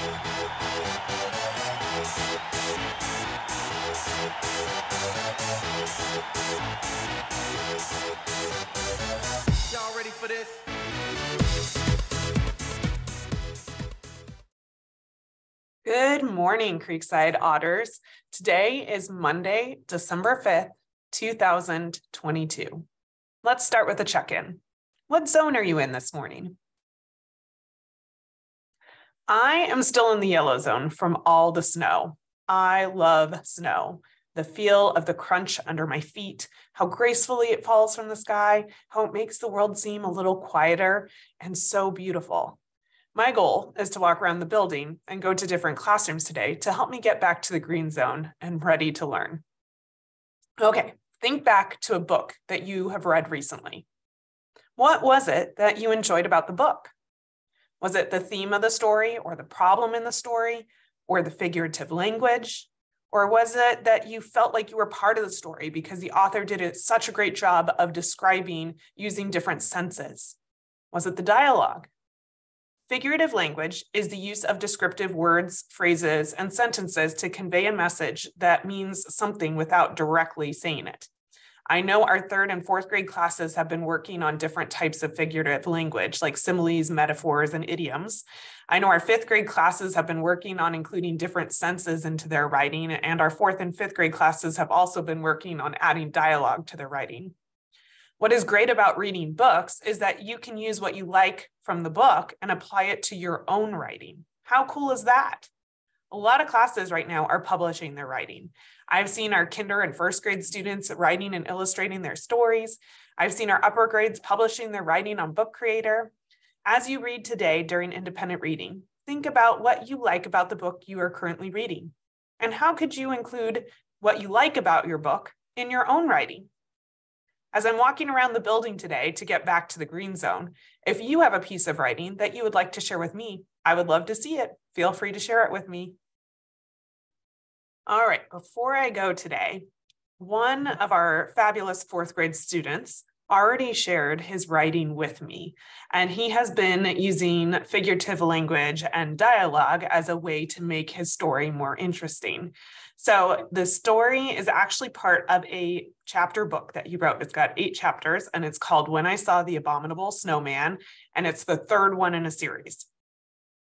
Y'all ready for this? Good morning, Creekside Otters. Today is Monday, December 5th, 2022. Let's start with a check-in. What zone are you in this morning? I am still in the yellow zone from all the snow. I love snow. The feel of the crunch under my feet, how gracefully it falls from the sky, how it makes the world seem a little quieter and so beautiful. My goal is to walk around the building and go to different classrooms today to help me get back to the green zone and ready to learn. Okay, think back to a book that you have read recently. What was it that you enjoyed about the book? Was it the theme of the story or the problem in the story or the figurative language? Or was it that you felt like you were part of the story because the author did such a great job of describing using different senses? Was it the dialogue? Figurative language is the use of descriptive words, phrases, and sentences to convey a message that means something without directly saying it. I know our 3rd and 4th grade classes have been working on different types of figurative language, like similes, metaphors, and idioms. I know our 5th grade classes have been working on including different senses into their writing, and our 4th and 5th grade classes have also been working on adding dialogue to their writing. What is great about reading books is that you can use what you like from the book and apply it to your own writing. How cool is that? A lot of classes right now are publishing their writing. I've seen our kinder and 1st grade students writing and illustrating their stories. I've seen our upper grades publishing their writing on Book Creator. As you read today during independent reading, think about what you like about the book you are currently reading. And how could you include what you like about your book in your own writing? As I'm walking around the building today to get back to the green zone, if you have a piece of writing that you would like to share with me, I would love to see it. Feel free to share it with me. All right, before I go today, one of our fabulous 4th grade students already shared his writing with me, and he has been using figurative language and dialogue as a way to make his story more interesting. So the story is actually part of a chapter book that he wrote. It's got 8 chapters, and it's called When I Saw the Abominable Snowman, and it's the 3rd one in a series.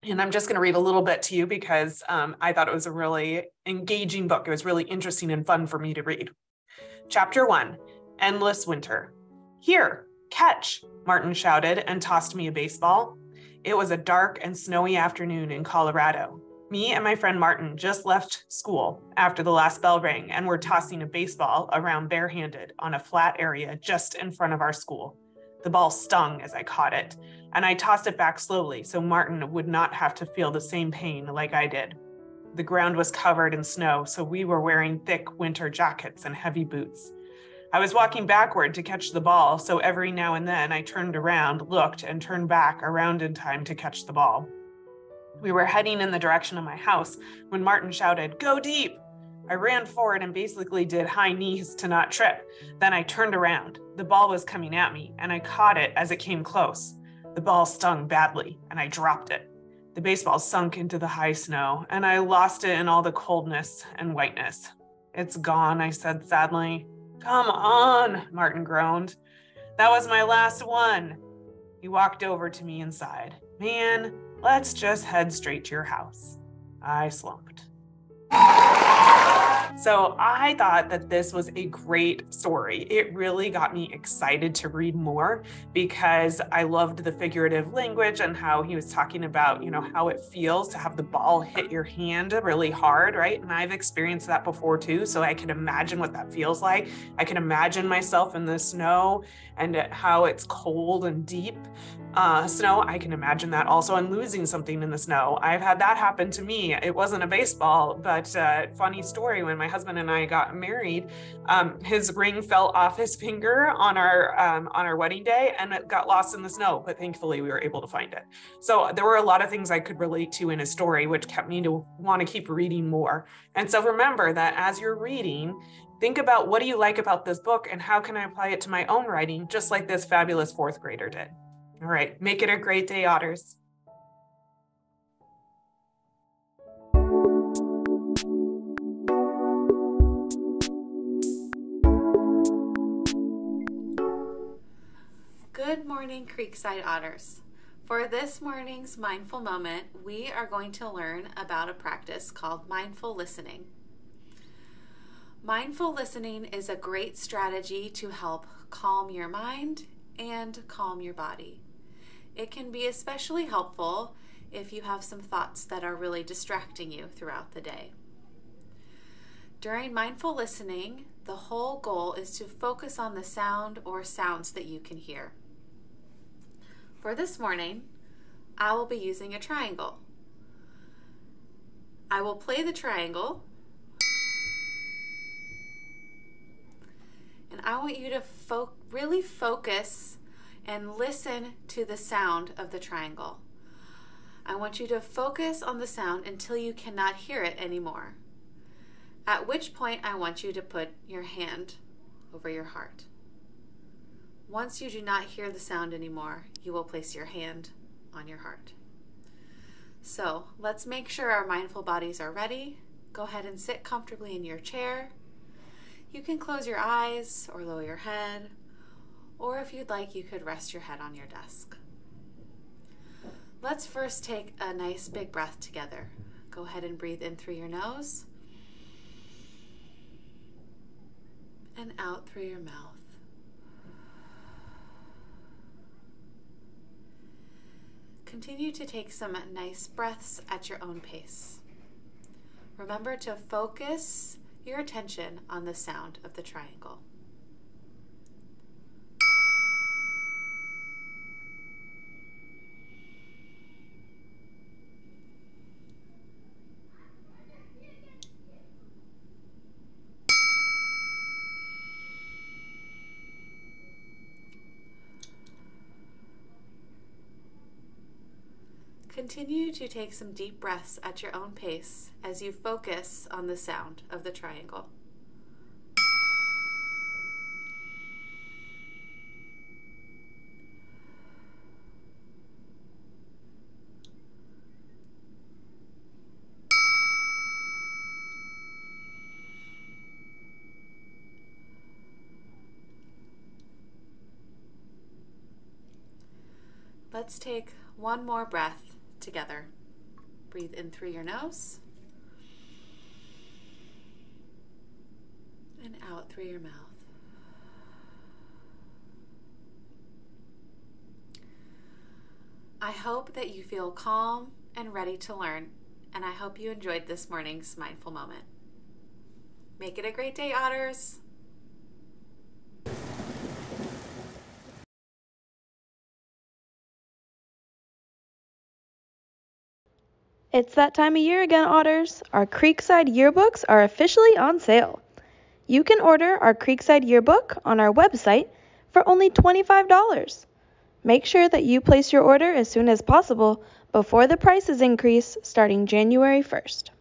And I'm just going to read a little bit to you because I thought it was a really engaging book. It was really interesting and fun for me to read. Chapter 1, Endless Winter. Here, catch, Martin shouted and tossed me a baseball. It was a dark and snowy afternoon in Colorado. Me and my friend Martin just left school after the last bell rang and were tossing a baseball around barehanded on a flat area just in front of our school. The ball stung as I caught it, and I tossed it back slowly so Martin would not have to feel the same pain like I did. The ground was covered in snow, so we were wearing thick winter jackets and heavy boots. I was walking backward to catch the ball, so every now and then I turned around, looked, and turned back around in time to catch the ball. We were heading in the direction of my house when Martin shouted, "Go deep!" I ran forward and basically did high knees to not trip. Then I turned around. The ball was coming at me, and I caught it as it came close. The ball stung badly, and I dropped it. The baseball sunk into the high snow, and I lost it in all the coldness and whiteness. "It's gone," I said sadly. "Come on," Martin groaned. "That was my last one." He walked over to me and sighed. "Man, let's just head straight to your house." I slumped. So I thought that this was a great story. It really got me excited to read more because I loved the figurative language and how he was talking about, how it feels to have the ball hit your hand really hard, right? And I've experienced that before too, so I can imagine what that feels like. I can imagine myself in the snow and how it's cold and deep. Snow, I can imagine that also, and losing something in the snow. I've had that happen to me. It wasn't a baseball, but funny story, when my husband and I got married, his ring fell off his finger on our wedding day and it got lost in the snow, but thankfully we were able to find it. So there were a lot of things I could relate to in his story, which kept me to want to keep reading more. And so remember that as you're reading, think about what do you like about this book and how can I apply it to my own writing, just like this fabulous fourth grader did. All right, make it a great day, Otters. morning, Creekside Otters. For this morning's mindful moment, we are going to learn about a practice called mindful listening. Mindful listening is a great strategy to help calm your mind and calm your body. It can be especially helpful if you have some thoughts that are really distracting you throughout the day. During mindful listening, the whole goal is to focus on the sound or sounds that you can hear. For this morning, I will be using a triangle. I will play the triangle, and I want you to really focus and listen to the sound of the triangle. I want you to focus on the sound until you cannot hear it anymore. At which point I want you to put your hand over your heart. Once you do not hear the sound anymore, you will place your hand on your heart. So let's make sure our mindful bodies are ready. Go ahead and sit comfortably in your chair. You can close your eyes or lower your head, or if you'd like, you could rest your head on your desk. Let's first take a nice big breath together. Go ahead and breathe in through your nose and out through your mouth. Continue to take some nice breaths at your own pace. Remember to focus your attention on the sound of the triangle. Continue to take some deep breaths at your own pace as you focus on the sound of the triangle. Let's take one more breath together. Breathe in through your nose and out through your mouth. I hope that you feel calm and ready to learn, and I hope you enjoyed this morning's mindful moment. Make it a great day, Otters! It's that time of year again, Otters. Our Creekside yearbooks are officially on sale. You can order our Creekside yearbook on our website for only $25. Make sure that you place your order as soon as possible before the prices increase starting January 1st.